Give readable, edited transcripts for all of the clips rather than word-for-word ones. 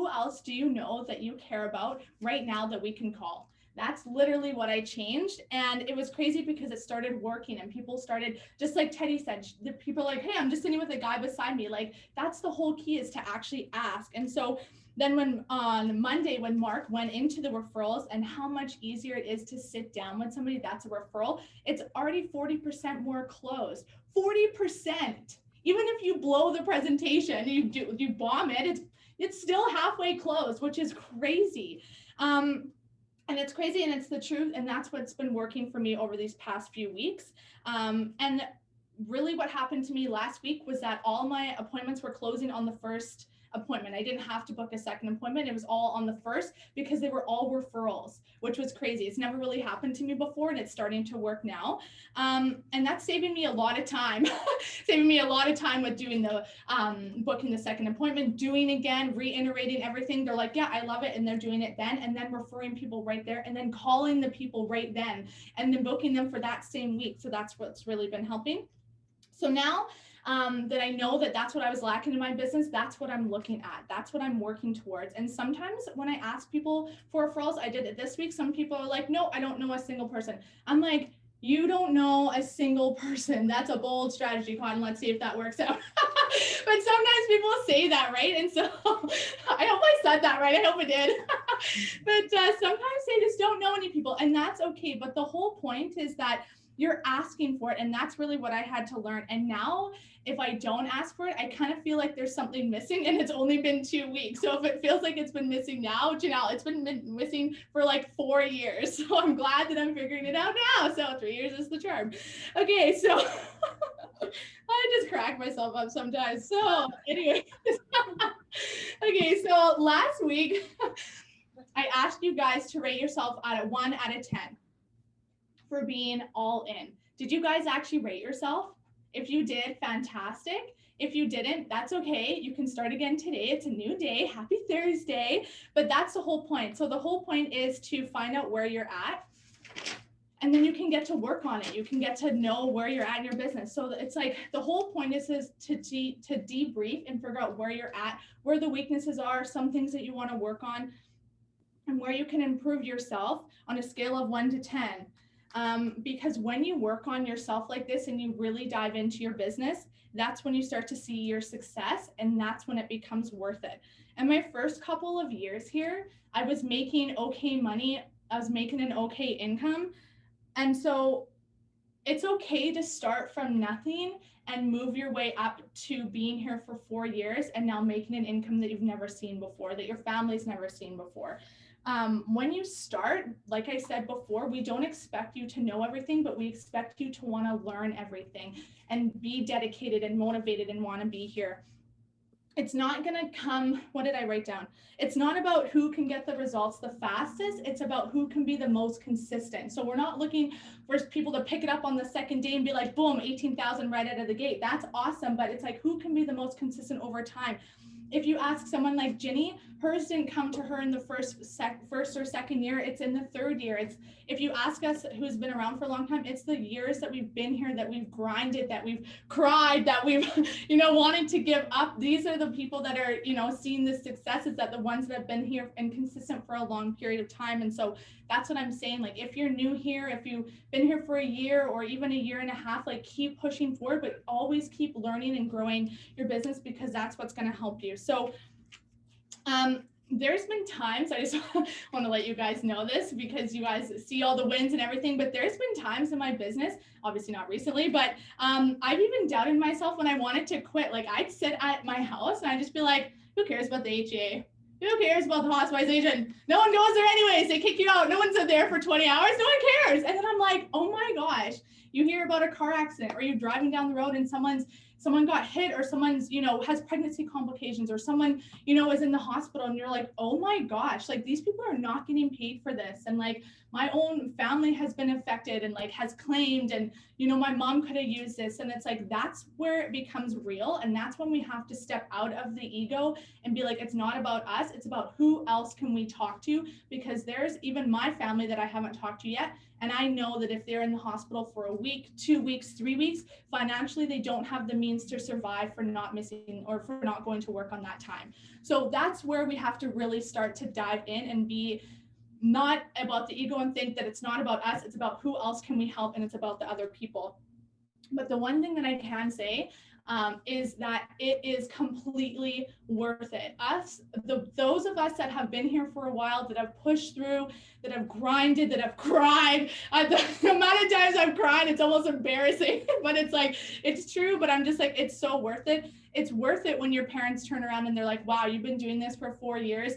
who else do you know that you care about right now that we can call? That's literally what I changed. And it was crazy because it started working and people started, just like Teddy said, the people like, hey, I'm just sitting with a guy beside me. Like, that's the whole key, is to actually ask. And so then when on Monday, when Mark went into the referrals and how much easier it is to sit down with somebody that's a referral, it's already 40% more closed. 40%. Even if you blow the presentation, you bomb it, it's still halfway closed, which is crazy. And it's crazy, and it's the truth, and that's what's been working for me over these past few weeks. And really what happened to me last week was that all my appointments were closing on the first appointment. I didn't have to book a second appointment. It was all on the first because they were all referrals, which was crazy. It's never really happened to me before, and it's starting to work now. And that's saving me a lot of time, saving me a lot of time with doing the booking the second appointment, doing again, reiterating everything. They're like, yeah, I love it. And they're doing it then, and then referring people right there, and then calling the people right then, and then booking them for that same week. So that's what's really been helping. So now that I know that that's what I was lacking in my business, that's what I'm looking at. That's what I'm working towards. And sometimes when I ask people for referrals, I did it this week, some people are like, no, I don't know a single person. I'm like, you don't know a single person. That's a bold strategy, Cotton. Let's see if that works out. But sometimes people say that, right? And so I hope I said that right. I hope it did. But sometimes they just don't know any people, and that's okay. But the whole point is that you're asking for it, and that's really what I had to learn. And now if I don't ask for it, I kind of feel like there's something missing, and it's only been 2 weeks. So if it feels like it's been missing now, Janelle, it's been missing for like 4 years. So I'm glad that I'm figuring it out now. So 3 years is the charm. Okay, so I just crack myself up sometimes. So anyway, okay, so last week I asked you guys to rate yourself at a 1 out of 10 for being all in. Did you guys actually rate yourself? If you did, fantastic. If you didn't, that's okay. You can start again today. It's a new day. Happy Thursday. But that's the whole point. So the whole point is to find out where you're at, and then you can get to work on it. You can get to know where you're at in your business. So it's like the whole point is to debrief and figure out where you're at, where the weaknesses are, some things that you want to work on, and where you can improve yourself on a scale of 1 to 10. Because when you work on yourself like this and you really dive into your business, that's when you start to see your success, and that's when it becomes worth it. And my first couple of years here, I was making okay money. I was making an okay income. And so it's okay to start from nothing and move your way up to being here for 4 years and now making an income that you've never seen before, that your family's never seen before. When you start, like I said before, we don't expect you to know everything, but we expect you to want to learn everything and be dedicated and motivated and want to be here. It's not going to come, what did I write down? It's not about who can get the results the fastest. It's about who can be the most consistent. So we're not looking for people to pick it up on the second day and be like, boom, 18,000 right out of the gate. That's awesome. But it's like, who can be the most consistent over time? If you ask someone like Ginny, hers didn't come to her in the first or second year. It's in the third year. It's, if you ask us who's been around for a long time, it's the years that we've been here, that we've grinded, that we've cried, that we've, wanted to give up. These are the people that are, seeing the successes, that the ones that have been here and consistent for a long period of time. And so that's what I'm saying. Like, if you're new here, if you've been here for a year or even a year and a half, like, keep pushing forward, but always keep learning and growing your business, because that's what's going to help you. So, there's been times, I just want to let you guys know this because you guys see all the wins and everything, but there's been times in my business, obviously not recently, but I've even doubted myself when I wanted to quit. Like, I'd sit at my house and I'd just be like, who cares about the HA? Who cares about the hospitalization? No one goes there anyways. They kick you out. No one's there for 20 hours. No one cares. And then I'm like, oh my gosh, you hear about a car accident, or you're driving down the road and someone got hit, or someone's, has pregnancy complications, or someone, is in the hospital, and you're like, oh my gosh, like, these people are not getting paid for this. And like, my own family has been affected and like has claimed, and, my mom could have used this. And it's like, that's where it becomes real. And that's when we have to step out of the ego and be like, it's not about us. It's about who else can we talk to, because there's even my family that I haven't talked to yet. And I know that if they're in the hospital for a week, 2 weeks, 3 weeks, financially, they don't have the means to survive for not missing or for not going to work on that time. So that's where we have to really start to dive in and be not about the ego and think that it's not about us, it's about who else can we help, and it's about the other people. But the one thing that I can say is that it is completely worth it. Those of us that have been here for a while, that have pushed through, that have grinded, that have cried, the amount of times I've cried, it's almost embarrassing, but it's like, it's true, but I'm just like, it's so worth it. It's worth it when your parents turn around and they're like, wow, you've been doing this for 4 years.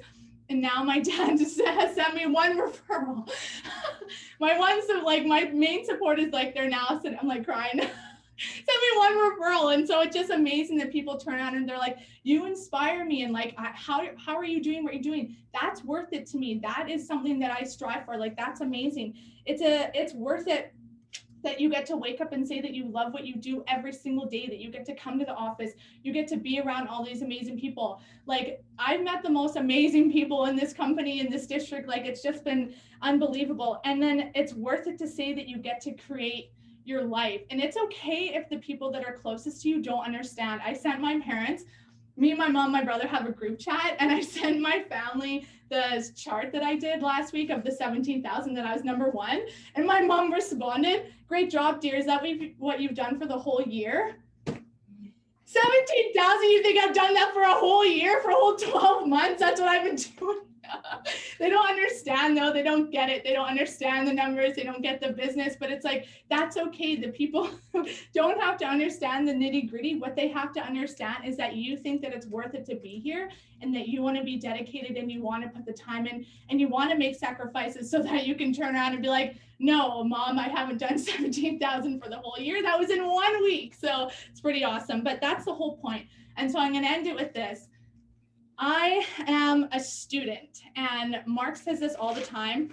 And now my dad just has sent me one referral. My main support is like, they're now sitting, I'm like crying. Send me one referral. And so it's just amazing that people turn around and they're like, you inspire me. And like, how are you doing what you're doing? That's worth it to me. That is something that I strive for. Like, that's amazing. It's worth it that you get to wake up and say that you love what you do every single day, that you get to come to the office, you get to be around all these amazing people. Like, I've met the most amazing people in this company, in this district. Like, it's just been unbelievable. And then it's worth it to say that you get to create your life. And it's okay if the people that are closest to you don't understand. I sent my parents, me and my mom, my brother have a group chat, and I sent my family the chart that I did last week of the 17,000 that I was #1. And my mom responded, great job, dear. Is that what you've done for the whole year? 17,000, you think I've done that for a whole year, for a whole 12 months? That's what I've been doing. They don't understand though. They don't get it. They don't understand the numbers. They don't get the business, but it's like, that's okay. The people don't have to understand the nitty gritty. What they have to understand is that you think that it's worth it to be here, and that you want to be dedicated, and you want to put the time in, and you want to make sacrifices so that you can turn around and be like, no, mom, I haven't done 17,000 for the whole year. That was in 1 week. So it's pretty awesome, but that's the whole point. And so I'm going to end it with this. I am a student, and Mark says this all the time.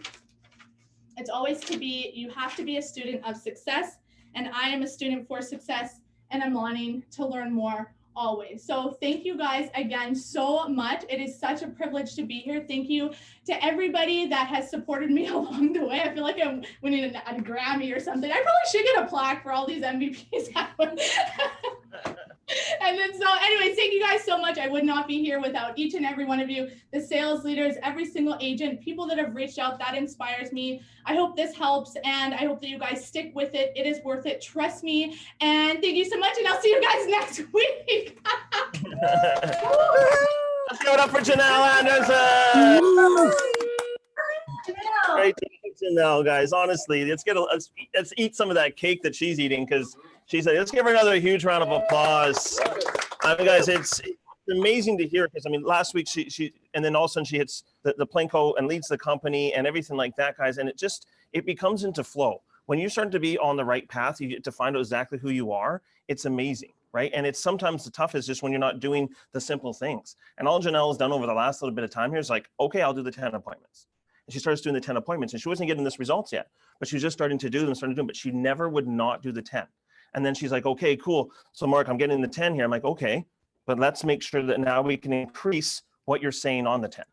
It's always you have to be a student of success, and I am a student for success, and I'm wanting to learn more always. So thank you guys again so much. It is such a privilege to be here. Thank you to everybody that has supported me along the way. I feel like I'm winning a Grammy or something. I probably should get a plaque for all these MVPs. And then, so anyways, thank you guys so much. I would not be here without each and every one of you, the sales leaders, every single agent, people that have reached out. That inspires me. I hope this helps, and I hope that you guys stick with it. It is worth it. Trust me. And thank you so much. And I'll see you guys next week. Let's give it up for Janelle Anderson. Great to meet Janelle, guys. Honestly, let's eat some of that cake that she's eating, because she said, let's give her another huge round of applause. Guys, it's amazing to hear, because I mean, last week she and then all of a sudden she hits the Plinko and leads the company and everything like that, guys. And it becomes into flow. When you start to be on the right path, you get to find out exactly who you are. It's amazing, right? And it's sometimes the toughest just when you're not doing the simple things. And all Janelle has done over the last little bit of time here is like, okay, I'll do the 10 appointments. And she starts doing the 10 appointments, and she wasn't getting this results yet, but she was just starting to do them, but she never would not do the 10. And then she's like, okay, cool. So Mark, I'm getting the 10 here. I'm like, okay, but let's make sure that now we can increase what you're saying on the 10.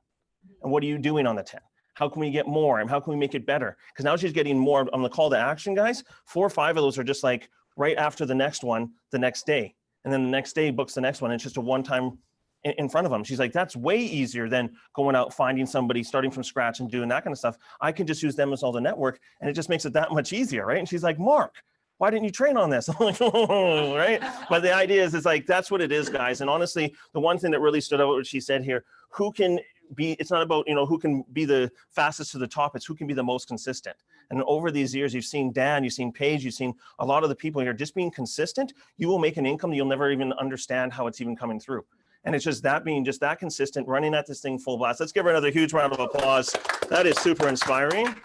And what are you doing on the 10? How can we get more? And how can we make it better? Because now she's getting more on the call to action, guys. 4 or 5 of those are just like right after the next one, the next day. And then the next day books the next one. And it's just a one-time in front of them. She's like, that's way easier than going out, finding somebody, starting from scratch and doing that kind of stuff. I can just use them as all the network, and it just makes it that much easier, right? And she's like, Mark, why didn't you train on this? I'm like, oh, right? But the idea is, it's like, that's what it is, guys. And honestly, the one thing that really stood out, what she said here, who can be, it's not about, who can be the fastest to the top, it's who can be the most consistent. And over these years, you've seen Dan, you've seen Paige, you've seen a lot of the people here, just being consistent, you will make an income that you'll never even understand how it's even coming through. And it's just that being just that consistent, running at this thing full blast. Let's give her another huge round of applause. That is super inspiring.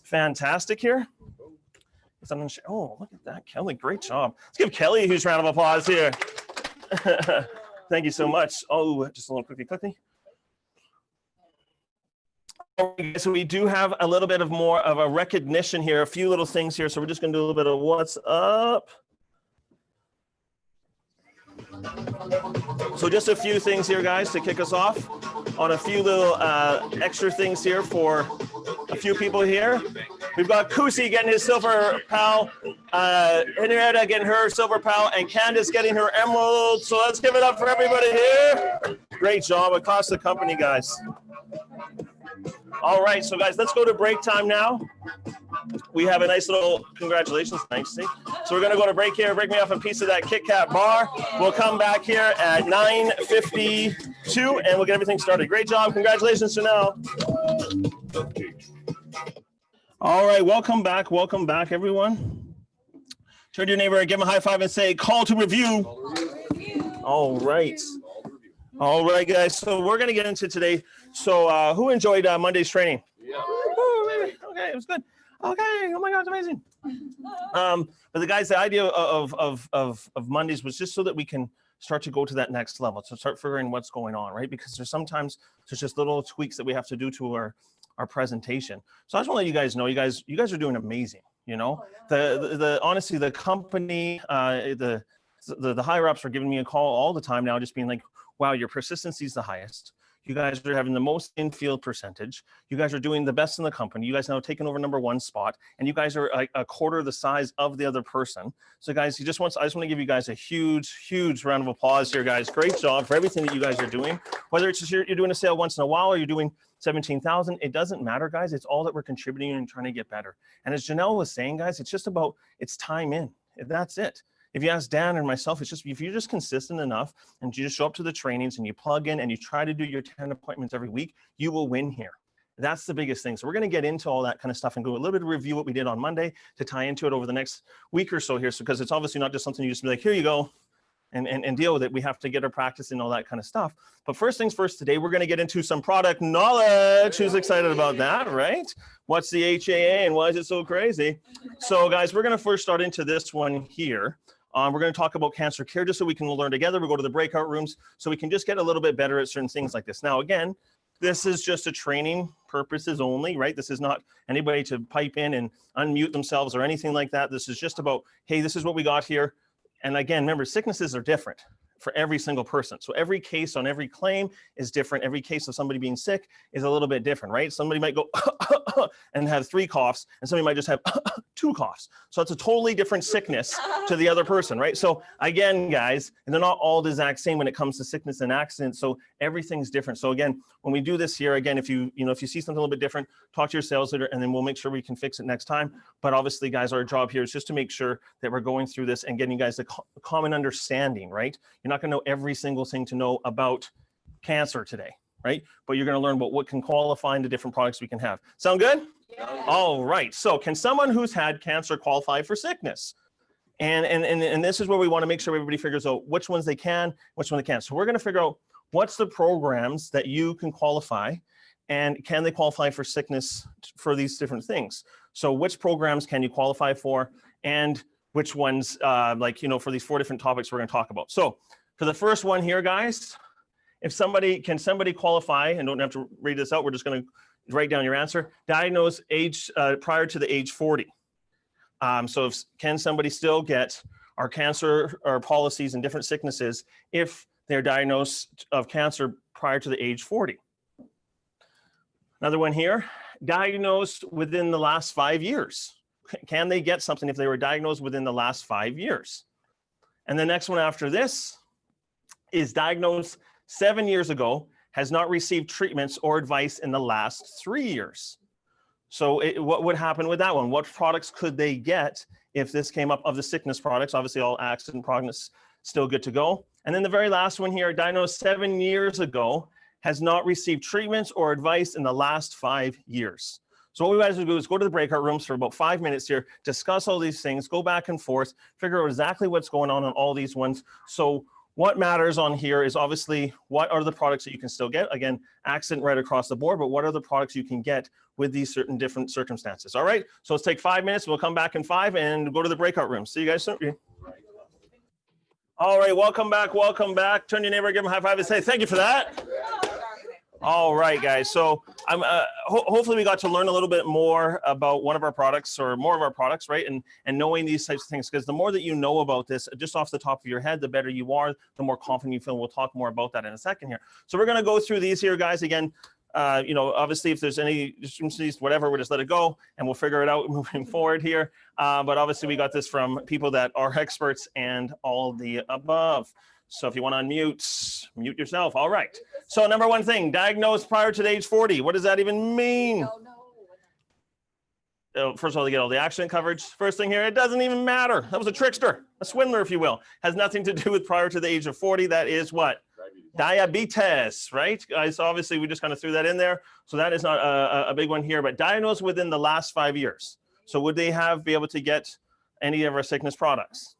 Fantastic here. Oh, look at that, Kelly, great job. Let's give Kelly a huge round of applause here. Thank you so much. Oh, just a little quickly. Okay, so we do have a little bit of more of a recognition here, a few little things here. So we're just gonna do a little bit of what's up. So just a few things here, guys, to kick us off on a few little extra things here for a few people here. We've got Kusi getting his silver pal, Henrietta getting her silver pal, and Candace getting her emerald. So let's give it up for everybody here. Great job across the company, guys. All right, so guys, let's go to break time now. We have a nice little congratulations. Thanks, Steve. So we're going to go to break here. Break me off a piece of that Kit Kat bar. We'll come back here at 9:52 and we'll get everything started. Great job. Congratulations, Janelle. All right, welcome back. Welcome back, everyone. Turn to your neighbor and give him a high five and say, call to review. All right. All right, guys. So we're going to get into today. So who enjoyed Monday's training? Yeah. Okay, it was good. Okay. Oh my God, it's amazing. But the guys, the idea of Mondays was just so that we can start to go to that next level, to start figuring what's going on, right? Because there's just little tweaks that we have to do to our presentation. So I just want to let you guys know, you guys are doing amazing. You know, the honestly, the company, the higher ups are giving me a call all the time now, just being like, wow, your persistency is the highest. You guys are having the most in-field percentage. You guys are doing the best in the company. You guys now taking over #1 spot, and you guys are like a quarter the size of the other person. So guys, I just want to give you guys a huge round of applause here, guys. Great job for everything that you guys are doing. Whether it's just you're doing a sale once in a while or you're doing 17,000, it doesn't matter, guys. It's all that we're contributing and trying to get better. And as Janelle was saying, guys, it's just about, it's time in. That's it. If you ask Dan and myself, it's just, if you're just consistent enough and you just show up to the trainings and you plug in and you try to do your 10 appointments every week, you will win here. That's the biggest thing. So we're going to get into all that kind of stuff and go a little bit of review what we did on Monday to tie into it over the next week or so here. So, because it's obviously not just something you just be like, here you go, and deal with it. We have to get our practice and all that kind of stuff. But first things first, today we're going to get into some product knowledge. Who's excited about that, right? What's the HAA and why is it so crazy? So guys, we're going to first start into this one here. We're going to talk about cancer care just so we can learn together. We'll go to the breakout rooms so we can just get a little bit better at certain things like this. Now, again, this is just a training purposes only, right? This is not anybody to pipe in and unmute themselves or anything like that. This is just about, hey, this is what we got here. And again, remember, sicknesses are different for every single person. So every case on every claim is different. Every case of somebody being sick is a little bit different, right? Somebody might go and have 3 coughs, and somebody might just have 2 coughs. So it's a totally different sickness to the other person, right? So again, guys, and they're not all the exact same when it comes to sickness and accidents. So everything's different. So again, when we do this here, again, if you see something a little bit different, talk to your sales leader, and then we'll make sure we can fix it next time. But obviously, guys, our job here is just to make sure that we're going through this and getting you guys a common understanding, right? You're not going to know every single thing to know about cancer today, right? But you're going to learn about what can qualify into different products we can have. Sound good? Yeah. All right. So can someone who's had cancer qualify for sickness? And this is where we want to make sure everybody figures out which ones they can, which one they can't. So we're going to figure out what's the programs that you can qualify, and can they qualify for sickness for these different things? So which programs can you qualify for, and which ones, for these 4 different topics we're going to talk about. So for the first one here, guys, can somebody qualify, and don't have to read this out, we're just going to write down your answer, diagnose age prior to the age 40. So can somebody still get our cancer or policies and different sicknesses if they're diagnosed of cancer prior to the age 40? Another one here, diagnosed within the last 5 years. Can they get something if they were diagnosed within the last 5 years? And the next one after this is diagnosed 7 years ago, has not received treatments or advice in the last 3 years. So what would happen with that one? What products could they get if this came up of the sickness products? Obviously, all accident prognosis still good to go. And then the very last one here, diagnosed 7 years ago, has not received treatments or advice in the last 5 years. So what we guys do is go to the breakout rooms for about 5 minutes here, discuss all these things, go back and forth, figure out exactly what's going on all these ones. So what matters on here is obviously what are the products that you can still get? Again, accident right across the board, but what are the products you can get with these certain different circumstances? All right, so let's take 5 minutes. We'll come back in 5 and go to the breakout room. See you guys soon. All right, welcome back, welcome back. Turn your neighbor, give them a high five and say thank you for that. All right, guys. So hopefully we got to learn a little bit more about one of our products or more of our products, right? And knowing these types of things, because the more that you know about this, just off the top of your head, the better you are, the more confident you feel. We'll talk more about that in a second here. So we're going to go through these here, guys. Again, You know, obviously, if there's any discrepancies, whatever, we'll just let it go and we'll figure it out moving forward here. But obviously, we got this from people that are experts and all the above. So if you want to unmute, mute yourself. All right. So number one thing, diagnosed prior to the age 40. What does that even mean? First of all, they get all the accident coverage. First thing here, it doesn't even matter. That was a trickster, a swindler, if you will. Has nothing to do with prior to the age of 40. That is what? Diabetes, right? So obviously, we just kind of threw that in there. So that is not a big one here, but diagnosed within the last 5 years. So would they be able to get any of our sickness products?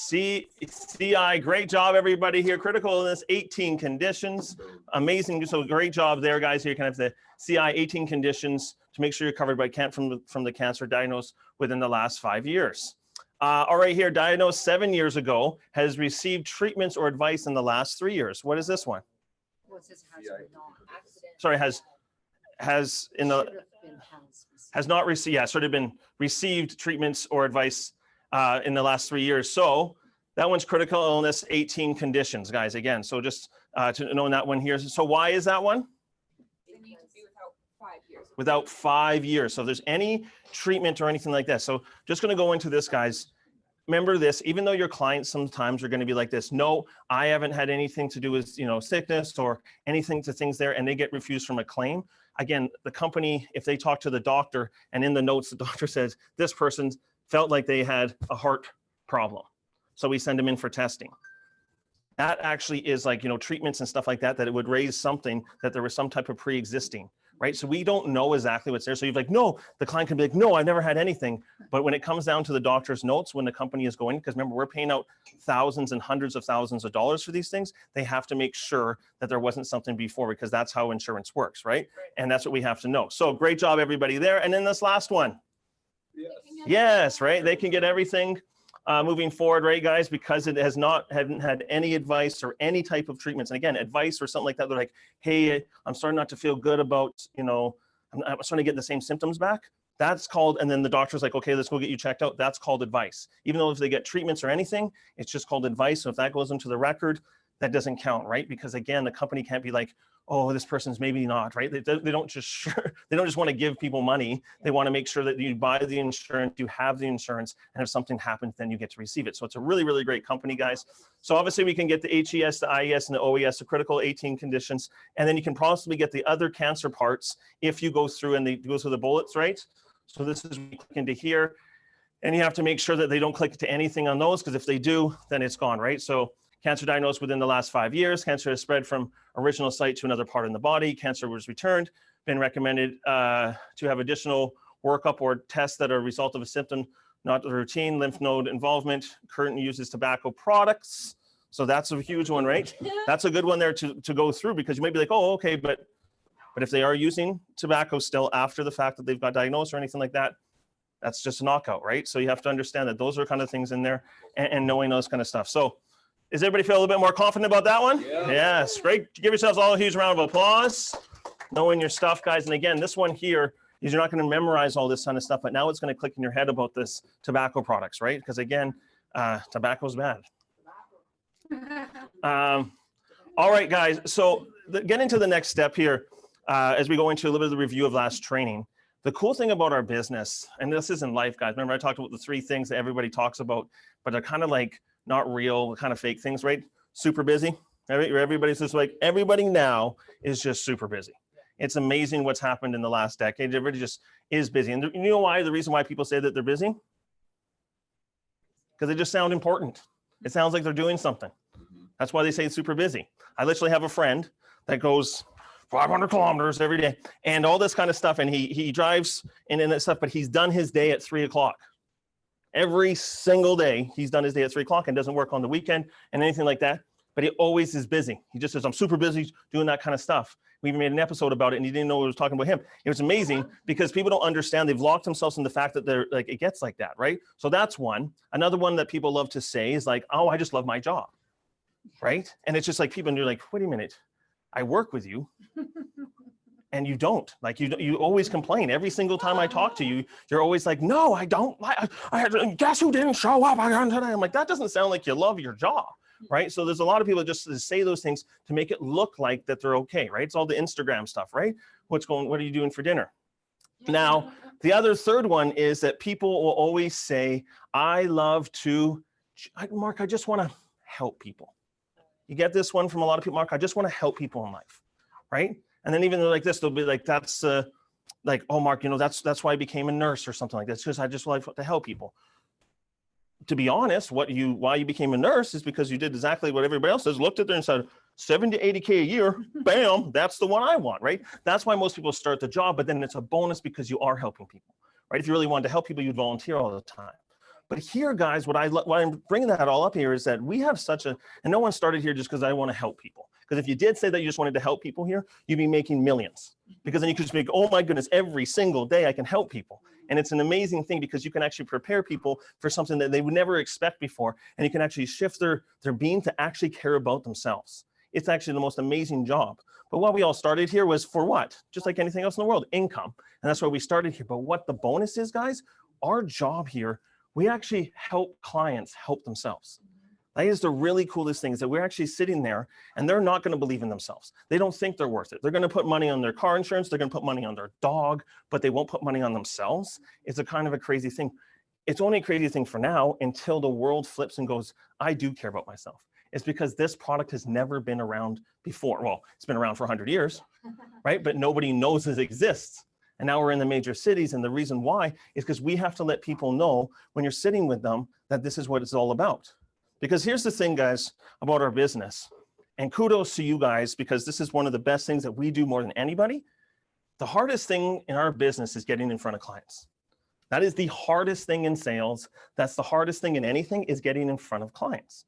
CI, great job, everybody here. Critical illness, 18 conditions. Amazing. So great job there, guys. Here you can have the CI 18 conditions to make sure you're covered by from the cancer diagnosed within the last 5 years. All right, here, diagnosed 7 years ago, has received treatments or advice in the last 3 years. What is this one? Sorry, has not received, yeah, sort of been received treatments or advice in the last 3 years. So that one's critical illness, 18 conditions, guys, again. So just to know that one here. So why is that one? They need to be without 5 years. Without 5 years. So if there's any treatment or anything like that. So just going to go into this, guys. Remember this, even though your clients sometimes are going to be like this, no, I haven't had anything to do with, you know, sickness or anything to things there, and they get refused from a claim. Again, the company, if they talk to the doctor and in the notes, the doctor says, this person felt like they had a heart problem. So we send them in for testing. That actually is like, you know, treatments and stuff like that, that it would raise something that there was some type of pre-existing, right? So we don't know exactly what's there. So you're like, no, the client can be like, no, I've never had anything. But when it comes down to the doctor's notes, when the company is going, because remember, we're paying out thousands and hundreds of thousands of dollars for these things, they have to make sure that there wasn't something before, because that's how insurance works, right? And that's what we have to know. So great job, everybody there. And then this last one. Yes, right? They can get everything. Moving forward, right, guys, because it hadn't had any advice or any type of treatments. And again, advice or something like that, they're like, hey, I'm starting not to feel good about, you know, I'm starting to get the same symptoms back. That's called, and then the doctor's like, okay, let's go get you checked out. That's called advice. Even though if they get treatments or anything, it's just called advice. So if that goes into the record, that doesn't count, right? Because again, the company can't be like, oh, this person's maybe not, right? They don't just want to give people money. They want to make sure that you buy the insurance, you have the insurance, and if something happens, then you get to receive it. So it's a really, really great company, guys. So obviously we can get the HES, the IES, and the OES, the critical 18 conditions, and then you can possibly get the other cancer parts if you go through and they go through the bullets, right? So this is when you click into here, and you have to make sure that they don't click to anything on those, because if they do, then it's gone, right? So cancer diagnosed within the last 5 years. Cancer has spread from original site to another part in the body. Cancer was returned. Been recommended to have additional workup or tests that are a result of a symptom, not the routine. Lymph node involvement. Current uses tobacco products. So that's a huge one, right? That's a good one there to go through, because you might be like, oh, okay, but if they are using tobacco still after the fact that they've got diagnosed or anything like that, that's just a knockout, right? So you have to understand that those are kind of things in there, and knowing those kind of stuff. So does everybody feel a little bit more confident about that one? Yeah. Yes, great. Give yourselves all a huge round of applause. Knowing your stuff, guys. And again, this one here is you're not going to memorize all this kind of stuff, but now it's going to click in your head about this tobacco products, right? Because again, tobacco's bad. All right, guys. So getting to the next step here, as we go into a little bit of the review of last training. The cool thing about our business, and this is in life, guys. Remember I talked about the 3 things that everybody talks about, but they're kind of like not real, kind of fake things, right? Super busy. Everybody's just like, everybody now is just super busy. It's amazing what's happened in the last decade. Everybody just is busy. And you know why? The reason why people say that they're busy? Because they just sound important. It sounds like they're doing something. That's why they say super busy. I literally have a friend that goes 500 kilometers every day and all this kind of stuff. And he drives and that stuff, but he's done his day at 3 o'clock. Every single day, he's done his day at 3 o'clock and doesn't work on the weekend and anything like that. But he always is busy. He just says, I'm super busy doing that kind of stuff. We even made an episode about it, and he didn't know we was talking about him. It was amazing because people don't understand. They've locked themselves in the fact that they're like, it gets like that, right? So that's one. Another one that people love to say is like, oh, I just love my job, right? And it's just like people, and you're like, wait a minute, I work with you. And you don't, like, you always complain. Every single time I talk to you, you're always like, no, I don't. I guess who didn't show up again today? I'm like, that doesn't sound like you love your job, right? So there's a lot of people just say those things to make it look like that they're okay, right? It's all the Instagram stuff, right? What are you doing for dinner? Now, the other third one is that people will always say, Mark, I just want to help people. You get this one from a lot of people, Mark, I just want to help people in life, right? And then even like this, they'll be like, that's like, oh, Mark, that's why I became a nurse or something like that. It's because I just like to help people. To be honest, why you became a nurse is because you did exactly what everybody else does, looked at there and said, 70 to 80K a year, bam, that's the one I want, right? That's why most people start the job, but then it's a bonus because you are helping people, right? If you really wanted to help people, you'd volunteer all the time. But here, guys, why I'm bringing that all up here is that we have and no one started here just because I want to help people. Because if you did say that you just wanted to help people here, you'd be making millions. Because then you could just make, oh my goodness, every single day I can help people. And it's an amazing thing because you can actually prepare people for something that they would never expect before. And you can actually shift their being to actually care about themselves. It's actually the most amazing job. But what we all started here was for what? Just like anything else in the world, income. And that's why we started here. But what the bonus is, guys, our job here, we actually help clients help themselves. That is the really coolest thing, is that we're actually sitting there and they're not going to believe in themselves. They don't think they're worth it. They're going to put money on their car insurance. They're going to put money on their dog, but they won't put money on themselves. It's a kind of a crazy thing. It's only a crazy thing for now until the world flips and goes, I do care about myself. It's because this product has never been around before. Well, it's been around for 100 years, right? But nobody knows it exists. And now we're in the major cities. And the reason why is because we have to let people know when you're sitting with them that this is what it's all about. Because here's the thing, guys, about our business. And kudos to you guys, because this is one of the best things that we do more than anybody. The hardest thing in our business is getting in front of clients. That is the hardest thing in sales. That's the hardest thing in anything, is getting in front of clients.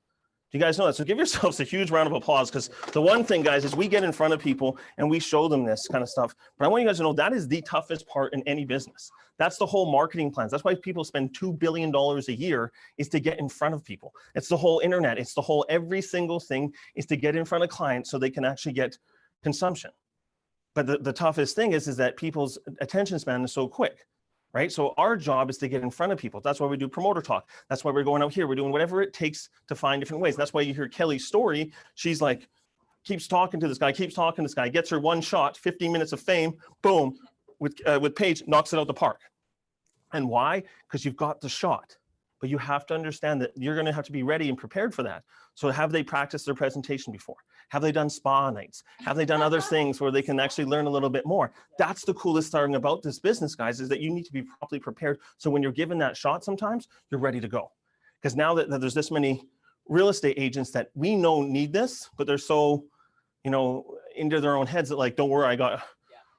Do you guys know that? So give yourselves a huge round of applause, because the one thing, guys, is we get in front of people and we show them this kind of stuff. But I want you guys to know that is the toughest part in any business. That's the whole marketing plans. That's why people spend $2 billion a year, is to get in front of people. It's the whole internet. It's the whole, every single thing is to get in front of clients so they can actually get consumption. But the toughest thing is that people's attention span is so quick. Right? So our job is to get in front of people. That's why we do promoter talk. That's why we're going out here. We're doing whatever it takes to find different ways. That's why you hear Kelly's story. She's like, keeps talking to this guy, gets her one shot, 15 minutes of fame, boom, with Paige, knocks it out the park. And why? Because you've got the shot. But you have to understand that you're going to have to be ready and prepared for that. So have they practiced their presentation before? Have they done spa nights? Have they done other things where they can actually learn a little bit more? That's the coolest thing about this business, guys, is that you need to be properly prepared. So when you're given that shot, sometimes you're ready to go. Because now that there's this many real estate agents that we know need this, but they're so, into their own heads that like, don't worry,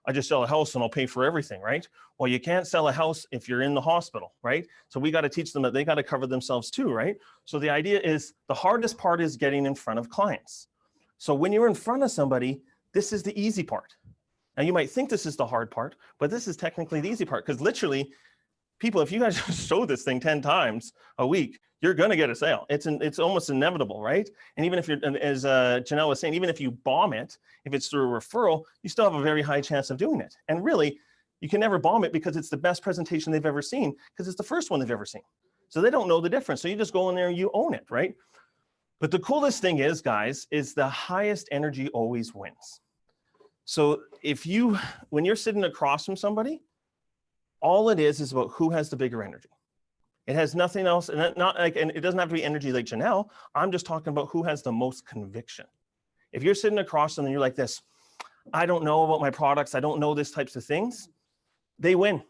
I just sell a house and I'll pay for everything, right? Well, you can't sell a house if you're in the hospital, right? So we got to teach them that they got to cover themselves too, right? So the idea is the hardest part is getting in front of clients. So when you're in front of somebody, this is the easy part. Now you might think this is the hard part, but this is technically the easy part, because literally people, if you guys show this thing 10 times a week, you're going to get a sale. It's almost inevitable, right? And even if you're, as Janelle was saying, even if you bomb it, if it's through a referral, you still have a very high chance of doing it. And really, you can never bomb it because it's the best presentation they've ever seen, because it's the first one they've ever seen. So they don't know the difference. So you just go in there and you own it, right? But the coolest thing is, guys, is the highest energy always wins. So when you're sitting across from somebody, all it is about who has the bigger energy. It has nothing else, and it doesn't have to be energy like Janelle. I'm just talking about who has the most conviction. If you're sitting across them and you're like this, I don't know about my products, I don't know these types of things, they win.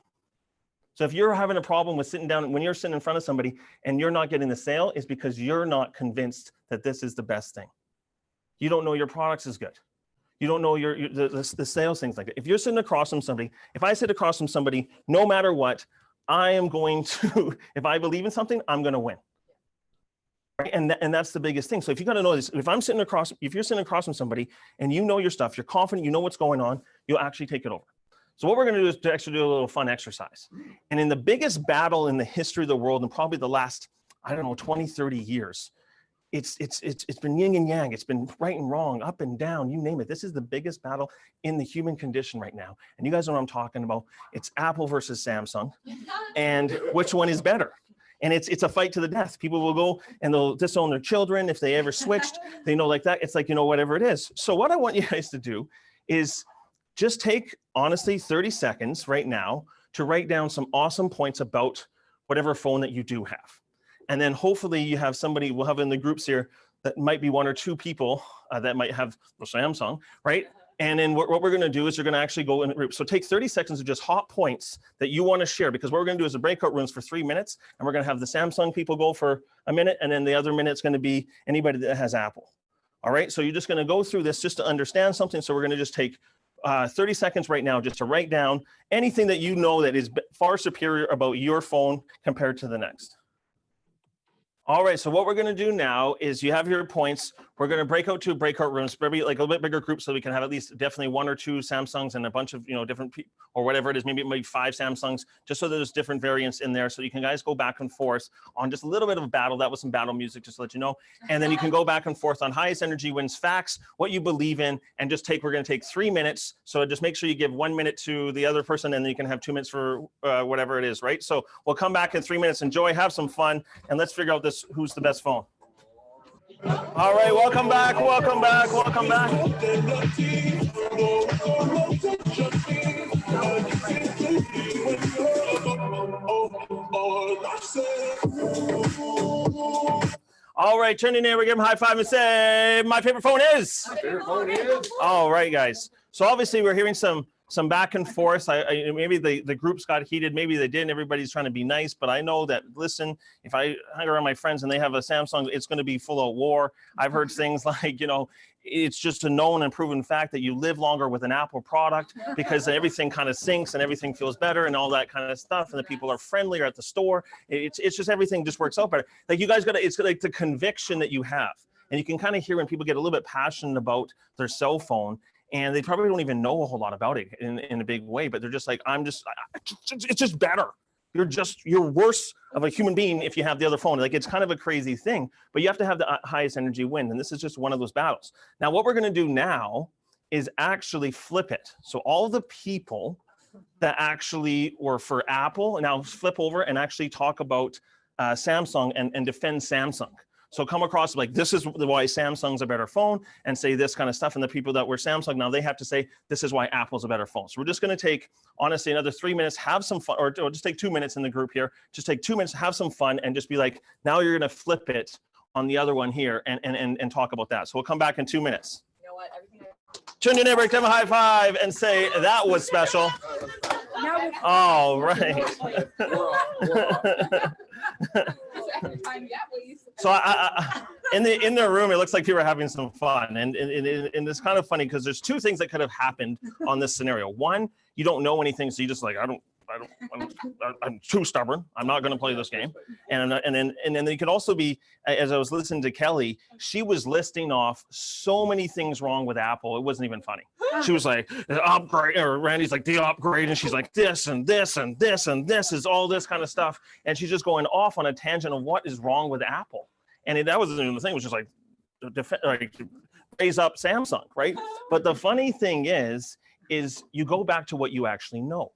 So if you're having a problem with sitting down, when you're sitting in front of somebody and you're not getting the sale, it's because you're not convinced that this is the best thing. You don't know your products is good. You don't know the sales things like that. If you're sitting across from somebody, if I sit across from somebody, no matter what, I am going to, if I believe in something, I'm going to win. Right? And that's the biggest thing. So if you got to know this, if you're sitting across from somebody and you know your stuff, you're confident, you know what's going on, you'll actually take it over. So what we're going to do is to actually do a little fun exercise. And in the biggest battle in the history of the world, and probably the last, 20, 30 years, it's been yin and yang. It's been right and wrong, up and down, you name it. This is the biggest battle in the human condition right now. And you guys know what I'm talking about. It's Apple versus Samsung. And which one is better? And it's a fight to the death. People will go and they'll disown their children if they ever switched. They know like that. It's like, whatever it is. So what I want you guys to do is just take, honestly, 30 seconds right now to write down some awesome points about whatever phone that you do have. And then hopefully you have somebody, we'll have in the groups here, that might be one or two people that might have the Samsung, right? And then what we're going to do is you're going to actually go in a group. So take 30 seconds of just hot points that you want to share, because what we're going to do is the breakout rooms for 3 minutes, and we're going to have the Samsung people go for a minute, and then the other minute's going to be anybody that has Apple. All right, so you're just going to go through this just to understand something. So we're going to just take 30 seconds right now just to write down anything that you know that is far superior about your phone compared to the next. All right, so what we're going to do now is you have your points. We're going to break out to breakout rooms, maybe like a little bit bigger group, so we can have at least definitely 1 or 2 Samsungs and a bunch of different people or whatever it is, maybe 5 Samsungs, just so there's different variants in there, so you can guys go back and forth on just a little bit of a battle. That was some battle music, just to let you know. And then you can go back and forth on highest energy wins facts, what you believe in, and we're going to take 3 minutes. So just make sure you give 1 minute to the other person, and then you can have 2 minutes for whatever it is, right? So we'll come back in 3 minutes. Enjoy, have some fun, and let's figure out who's the best phone. All right, welcome back. All right, turn your neighbor, give him a high five and say, my favorite phone is. All right, guys. So obviously we're hearing some back and forth. Maybe the groups got heated, maybe they didn't. Everybody's trying to be nice, but I know that, listen, if I hang around my friends and they have a Samsung, it's going to be full of war. I've heard things like, it's just a known and proven fact that you live longer with an Apple product because everything kind of syncs and everything feels better and all that kind of stuff. And the people are friendlier at the store. It's just everything just works out better. Like you guys it's like the conviction that you have. And you can kind of hear when people get a little bit passionate about their cell phone, and they probably don't even know a whole lot about it in a big way, but they're just like, it's just better. You're worse of a human being if you have the other phone. Like, it's kind of a crazy thing, but you have to have the highest energy win. And this is just one of those battles. Now, what we're going to do now is actually flip it. So all the people that actually were for Apple, now flip over and actually talk about Samsung and defend Samsung. So come across like, this is why Samsung's a better phone, and say this kind of stuff. And the people that were Samsung, now they have to say, this is why Apple's a better phone. So we're just going to take, honestly, another 3 minutes, have some fun, or just take 2 minutes in the group here. Just take 2 minutes, have some fun, and just be like, now you're going to flip it on the other one here and talk about that. So we'll come back in 2 minutes. You know what? Turn your neighbor, give him a high five, and say, that was special. All right. So in the room, it looks like people are having some fun, and it's kind of funny because there's 2 things that could have happened on this scenario. One, you don't know anything, so you just like, I'm too stubborn. I'm not going to play this game. And then it could also be, as I was listening to Kelly, she was listing off so many things wrong with Apple. It wasn't even funny. She was like, the upgrade, or Randy's like, the upgrade, and she's like, this and this and this and this is all this kind of stuff. And she's just going off on a tangent of what is wrong with Apple. And that wasn't even the thing. It was just like raise up Samsung, right? But the funny thing is you go back to what you actually know.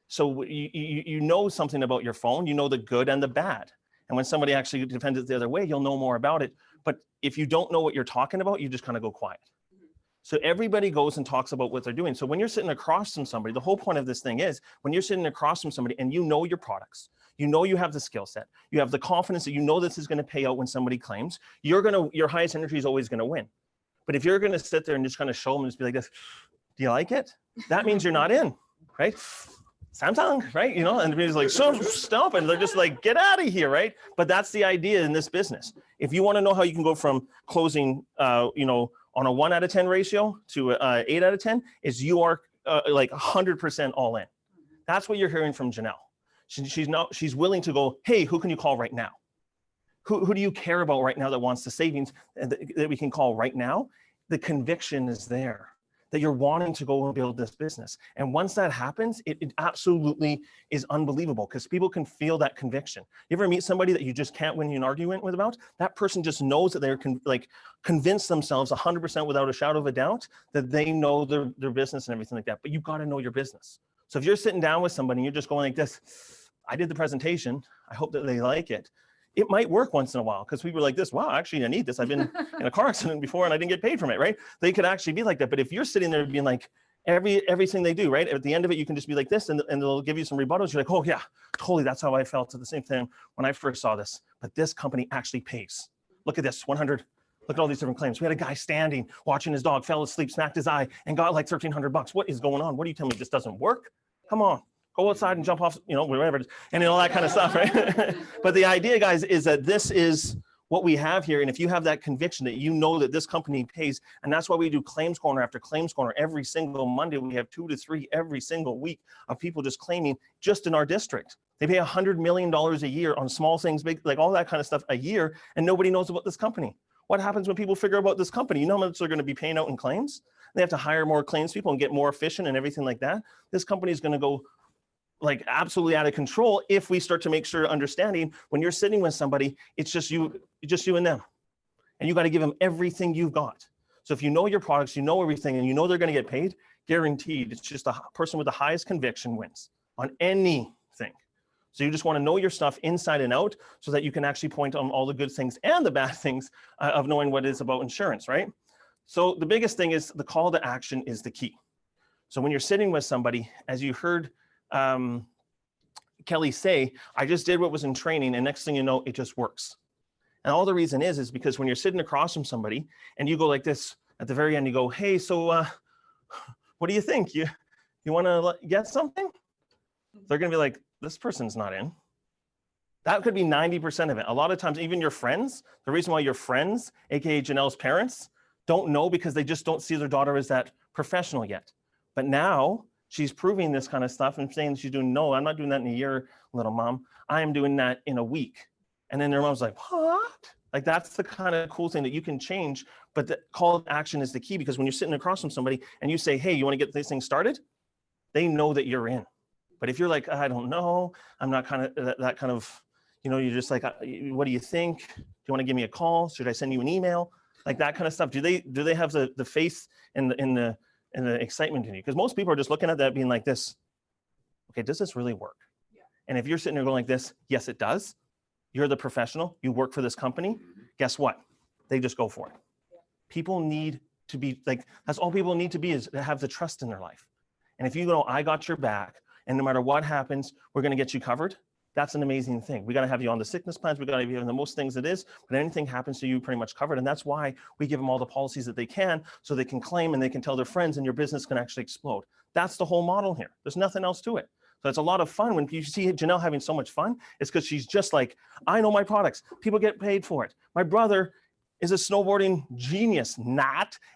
So you know something about your phone, you know the good and the bad. And when somebody actually defends it the other way, you'll know more about it. But if you don't know what you're talking about, you just kind of go quiet. So everybody goes and talks about what they're doing. So when you're sitting across from somebody, the whole point of this thing is when you're sitting across from somebody and you know your products, you know you have the skill set, you have the confidence that you know this is going to pay out when somebody claims, your highest energy is always going to win. But if you're going to sit there and just kind of show them and just be like this, do you like it? That means you're not in, right? Samsung, right? And he's like, so stop. And they're just like, get out of here, right? But that's the idea in this business. If you want to know how you can go from closing, on a 1 out of 10 ratio to 8 out of 10, is you are like 100% all in. That's what you're hearing from Janelle. She's willing to go, hey, who can you call right now? Who do you care about right now that wants the savings that we can call right now? The conviction is there that you're wanting to go and build this business. And once that happens, it absolutely is unbelievable because people can feel that conviction. You ever meet somebody that you just can't win an argument with about? That person just knows that they're convinced themselves 100% without a shadow of a doubt that they know their business and everything like that. But you've got to know your business. So if you're sitting down with somebody and you're just going like this, I did the presentation. I hope that they like it. It might work once in a while because we were like this, wow, actually I need this. I've been in a car accident before and I didn't get paid from it, right? They could actually be like that. But if you're sitting there being like, everything they do, right? At the end of it, you can just be like this and they'll give you some rebuttals. You're like, oh yeah, totally. That's how I felt at the same time when I first saw this. But this company actually pays. Look at this, 100. Look at all these different claims. We had a guy standing, watching his dog, fell asleep, smacked his eye, and got like $1,300. What is going on? What do you tell me this doesn't work? Come on. Go outside and jump off, wherever, and all that kind of stuff, right? But the idea, guys, is that this is what we have here. And if you have that conviction that you know that this company pays, and that's why we do Claims Corner after Claims Corner every single Monday. We have 2 to 3 every single week of people just claiming just in our district. They pay $100 million a year on small things, big, like all that kind of stuff a year, and nobody knows about this company. What happens when people figure out about this company? You know how much they're going to be paying out in claims? They have to hire more claims people and get more efficient and everything like that. This company is going to go like absolutely out of control if we start to make sure understanding when you're sitting with somebody, it's just you and them. And you got to give them everything you've got. So if you know your products, you know everything, and you know they're going to get paid, guaranteed, it's just the person with the highest conviction wins on anything. So you just want to know your stuff inside and out so that you can actually point on all the good things and the bad things of knowing what it is about insurance, right? So the biggest thing is the call to action is the key. So when you're sitting with somebody, as you heard Kelly say, I just did what was in training, and next thing you know, it just works. And all the reason is because when you're sitting across from somebody and you go like this at the very end, you go, hey, so what do you think? You want to get something? They're going to be like, this person's not in. That could be 90% of it. A lot of times, even your friends, the reason why your friends, AKA Janelle's parents, don't know because they just don't see their daughter as that professional yet. But now she's proving this kind of stuff and saying she's doing, no, I'm not doing that in a year, little mom. I am doing that in a week. And then their mom's like, what? Like that's the kind of cool thing that you can change. But the call to action is the key, because when you're sitting across from somebody and you say, hey, you want to get this thing started? They know that you're in. But if you're like, I don't know, I'm not kind of that kind of, you're just like, what do you think? Do you want to give me a call? Should I send you an email? Like that kind of stuff. Do they have the faith and the excitement in you? Because most people are just looking at that being like this, okay, does this really work? Yeah. And if you're sitting there going like this, yes, it does. You're the professional, you work for this company. Guess what? They just go for it. Yeah. People need to be like, that's all people need to be, is to have the trust in their life. And if you know, I got your back, and no matter what happens, we're going to get you covered. That's an amazing thing. We got to have you on the sickness plans. We got to have you on the most things it is, but anything happens to you, pretty much covered. And that's why we give them all the policies that they can, so they can claim and they can tell their friends, and your business can actually explode. That's the whole model here. There's nothing else to it. So it's a lot of fun. When you see Janelle having so much fun, it's because she's just like, I know my products. People get paid for it. My brother is a snowboarding genius,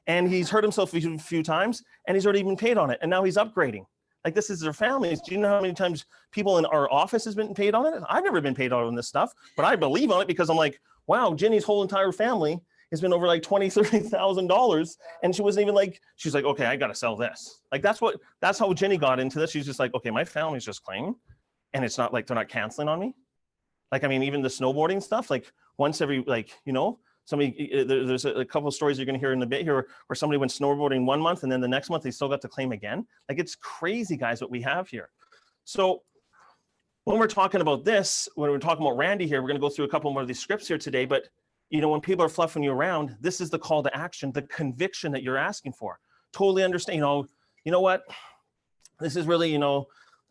and he's hurt himself a few times, and he's already been paid on it. And now he's upgrading. Like, this is their families. Do you know how many times people in our office has been paid on it? I've never been paid on this stuff, but I believe on it because I'm like, wow, Jenny's whole entire family has been over like $20,000, $30,000. And she wasn't even like, she's like, okay, I got to sell this. Like, that's how Jenny got into this. She's just like, okay, my family's just claiming, and it's not like they're not canceling on me. Like, I mean, even the snowboarding stuff, like once every, like, somebody, there's a couple of stories you're going to hear in a bit here where somebody went snowboarding 1 month and then the next month they still got to claim again. Like, it's crazy, guys, what we have here. So when we're talking about this, when we're talking about Randy here, we're going to go through a couple more of these scripts here today. But, when people are fluffing you around, this is the call to action, the conviction that you're asking for. Totally understand, you know what? This is really,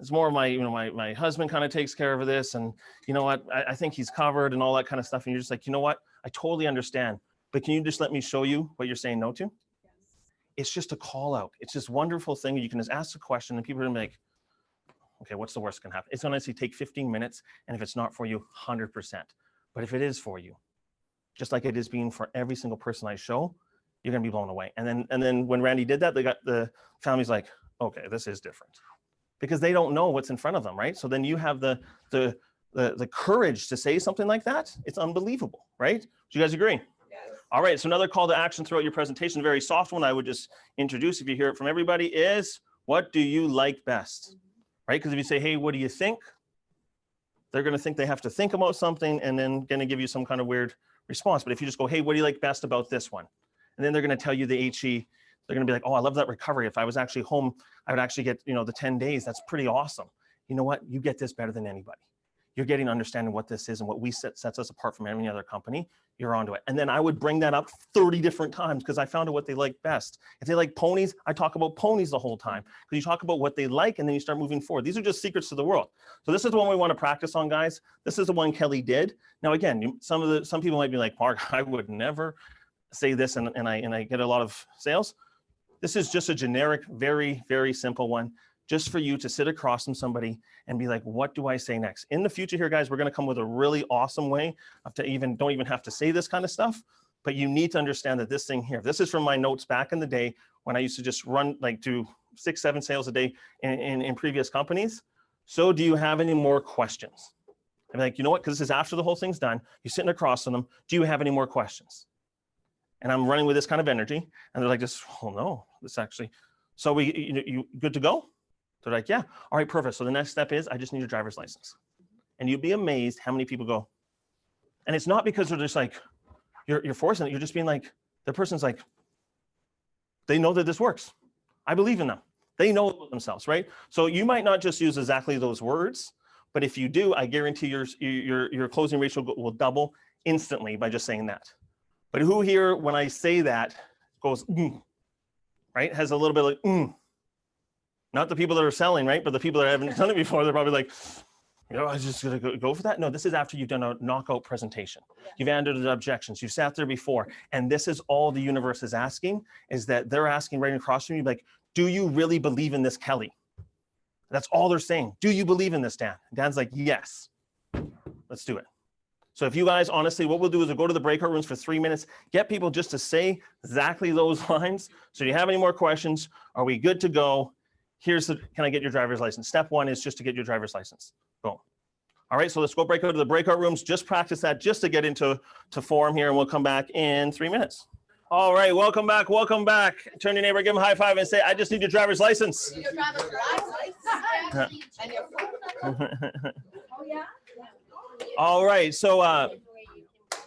it's more of my husband kind of takes care of this. And you know what? I think he's covered and all that kind of stuff. And you're just like, you know what? I totally understand, but can you just let me show you what you're saying no to? Yes. It's just a call out. It's this wonderful thing. You can just ask a question and people are gonna be like, okay, what's the worst that can happen? It's gonna honestly take 15 minutes. And if it's not for you, 100%. But if it is for you, just like it is being for every single person I show, you're gonna be blown away. And then when Randy did that, the family's like, okay, this is different, because they don't know what's in front of them, right? So then you have the courage to say something like that. It's unbelievable, right? Do you guys agree? Yes. All right, so another call to action throughout your presentation, very soft one I would just introduce if you hear it from everybody, is what do you like best, right? Because if you say, hey, what do you think? They're gonna think they have to think about something and then gonna give you some kind of weird response. But if you just go, hey, what do you like best about this one? And then they're gonna tell you the HE, they're gonna be like, oh, I love that recovery. If I was actually home, I would actually get, the 10 days. That's pretty awesome. You know what? You get this better than anybody. you're getting understanding what this is and what sets us apart from any other company, you're onto it. And then I would bring that up 30 different times because I found out what they like best. If they like ponies, I talk about ponies the whole time because you talk about what they like and then you start moving forward. These are just secrets to the world. So this is the one we want to practice on, guys. This is the one Kelly did. Now, again, some people might be like, Mark, I would never say this and I get a lot of sales. This is just a generic, very, very simple one, just for you to sit across from somebody and be like, what do I say next? In the future here, guys, we're going to come with a really awesome way of don't even have to say this kind of stuff, but you need to understand that this thing here, this is from my notes back in the day when I used to just run, like do 6-7 sales a day in previous companies. So do you have any more questions? I'm like, you know what? Because this is after the whole thing's done. You're sitting across from them. Do you have any more questions? And I'm running with this kind of energy. And they're like, oh no, this actually, so you good to go? They're like, yeah. All right, perfect. So the next step is I just need your driver's license. And you'd be amazed how many people go. And it's not because they're just like, you're forcing it. You're just being like, the person's like, they know that this works. I believe in them. They know about themselves, right? So you might not just use exactly those words, but if you do, I guarantee your closing ratio will double instantly by just saying that. But who here, when I say that, goes, right? Has a little bit like, Not the people that are selling, right? But the people that haven't done it before, they're probably like, I was just gonna go for that. No, this is after you've done a knockout presentation. You've answered the objections. You've sat there before. And this is all the universe is asking, is that they're asking right across from you, like, do you really believe in this, Kelly? That's all they're saying. Do you believe in this, Dan? Dan's like, yes. Let's do it. So if you guys, honestly, what we'll do is we'll go to the breakout rooms for 3 minutes, get people just to say exactly those lines. So do you have any more questions? Are we good to go? Can I get your driver's license? Step one is just to get your driver's license. Boom. All right, so let's go break out to the breakout rooms. Just practice that just to get into form here, and we'll come back in 3 minutes. All right, welcome back, welcome back. Turn to your neighbor, give him a high five and say, I just need your driver's license. Your driver's license. And your phone. Oh, yeah? All right, so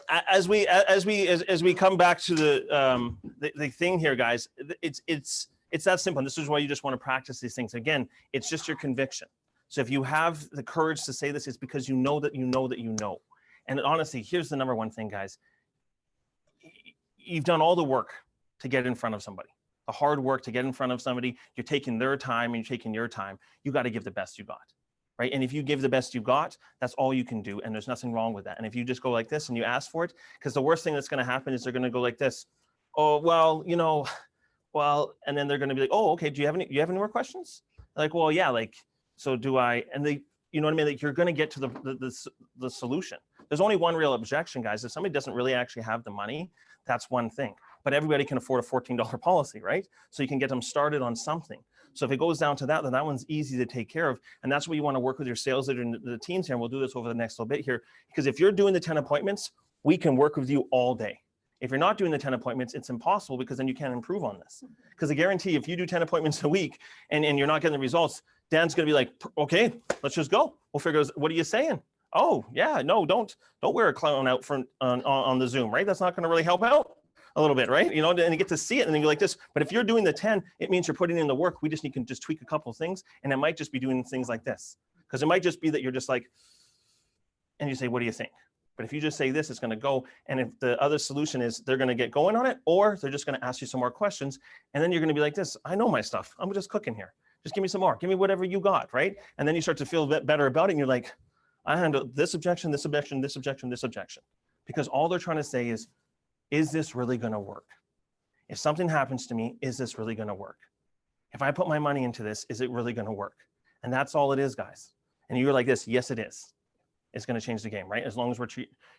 as we come back to the thing here, guys, it's that simple. And this is why you just want to practice these things. Again, it's just your conviction. So if you have the courage to say this, it's because you know that you know that you know. And honestly, here's the number one thing, guys. You've done all the work to get in front of somebody, the hard work to get in front of somebody. You're taking their time and you're taking your time. You got to give the best you got, right? And if you give the best you got, that's all you can do. And there's nothing wrong with that. And if you just go like this and you ask for it, because the worst thing that's going to happen is they're going to go like this. Oh, well, and then they're going to be like, oh, okay. Do you have any more questions? Like, well, yeah, like, so do I, and they, you know what I mean? Like, you're going to get to the solution. There's only one real objection, guys. If somebody doesn't really actually have the money, that's one thing, but everybody can afford a $14 policy, right? So you can get them started on something. So if it goes down to that, then that one's easy to take care of. And that's what you want to work with your sales leader and the teams here. And we'll do this over the next little bit here, because if you're doing the 10 appointments, we can work with you all day. If you're not doing the 10 appointments, it's impossible, because then you can't improve on this. Because I guarantee if you do 10 appointments a week and you're not getting the results, Dan's going to be like, okay, let's just go. We'll figure out, what are you saying? Oh yeah, no, don't wear a clown out front on the Zoom, right? That's not going to really help out a little bit, right? And you get to see it and then you're like this. But if you're doing the 10, it means you're putting in the work. We just need to just tweak a couple of things, and it might just be doing things like this, because it might just be that you're just like, and you say, what do you think? But if you just say this, it's going to go. And if the other solution is they're going to get going on it, or they're just going to ask you some more questions, and then you're going to be like this. I know my stuff. I'm just cooking here. Just give me some more. Give me whatever you got, right? And then you start to feel a bit better about it, and you're like, I handle this objection, this objection, this objection, this objection. Because all they're trying to say is this really going to work? If something happens to me, is this really going to work? If I put my money into this, is it really going to work? And that's all it is, guys. And you're like this, yes, it is. It's going to change the game, right? As long as we're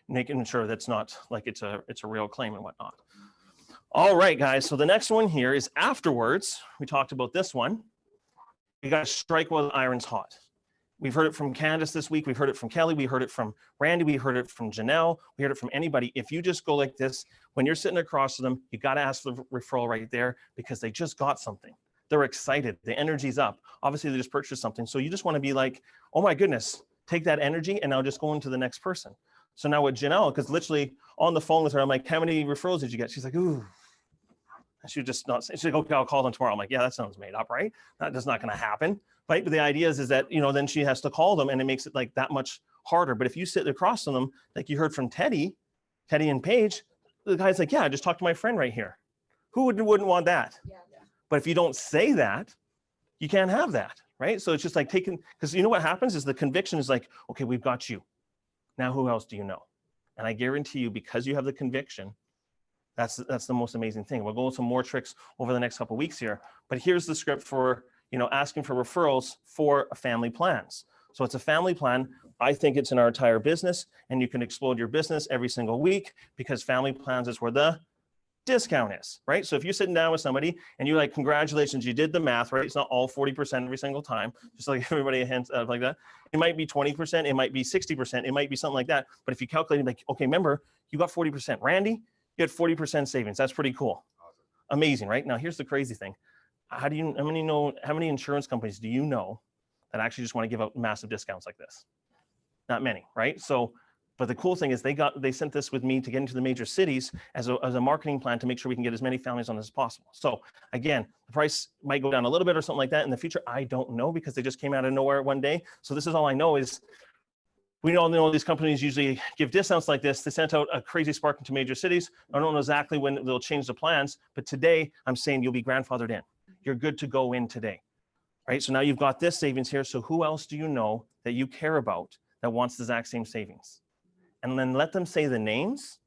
making sure that's not like it's a real claim and whatnot. All right, guys. So the next one here is afterwards. We talked about this one. You got to strike while the iron's hot. We've heard it from Candace this week. We've heard it from Kelly. We heard it from Randy. We heard it from Janelle. We heard it from anybody. If you just go like this, when you're sitting across to them, you got to ask for the referral right there, because they just got something. They're excited. The energy's up. Obviously, they just purchased something. So you just want to be like, oh my goodness, take that energy and now just go into the next person. So now with Janelle, because literally on the phone with her, I'm like, how many referrals did you get? She's like, ooh. And she just not say, she's like, okay, I'll call them tomorrow. I'm like, yeah, that sounds made up, right? That's not going to happen. Right. But the idea is that, then she has to call them, and it makes it like that much harder. But if you sit across from them, like you heard from Teddy and Paige, the guy's like, yeah, just talk to my friend right here. Who wouldn't want that? Yeah. But if you don't say that, you can't have that, right? So it's just like taking, because you know what happens is the conviction is like, okay, we've got you. Now who else do you know? And I guarantee you, because you have the conviction, that's the most amazing thing. We'll go into some more tricks over the next couple of weeks here. But here's the script for, asking for referrals for family plans. So it's a family plan. I think it's in our entire business, and you can explode your business every single week because family plans is where the discount is, right? So if you're sitting down with somebody and you're like, congratulations, you did the math, right? It's not all 40% every single time, just like everybody hints like that. It might be 20%, it might be 60%, it might be something like that. But if you calculate, like, okay, remember, you got 40%. Randy, you had 40% savings. That's pretty cool. Amazing, right? Now, here's the crazy thing. How many insurance companies do you know that actually just want to give out massive discounts like this? Not many, right? So, but the cool thing is they sent this with me to get into the major cities as a marketing plan to make sure we can get as many families on as possible. So again, the price might go down a little bit or something like that in the future. I don't know because they just came out of nowhere one day. So this is all I know is we all know these companies usually give discounts like this. They sent out a crazy spark into major cities. I don't know exactly when they'll change the plans, but today I'm saying you'll be grandfathered in. You're good to go in today, right? So now you've got this savings here. So who else do you know that you care about that wants the exact same savings? And then let them say the names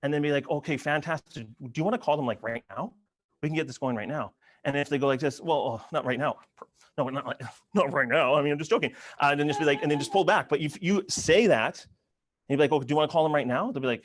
and then be like, okay, fantastic. Do you want to call them like right now? We can get this going right now. And if they go like this, well, not right now. No, not right now. I mean, I'm just joking. And then just be like, and then just pull back. But if you say that, and you're like, oh, do you want to call them right now? They'll be like,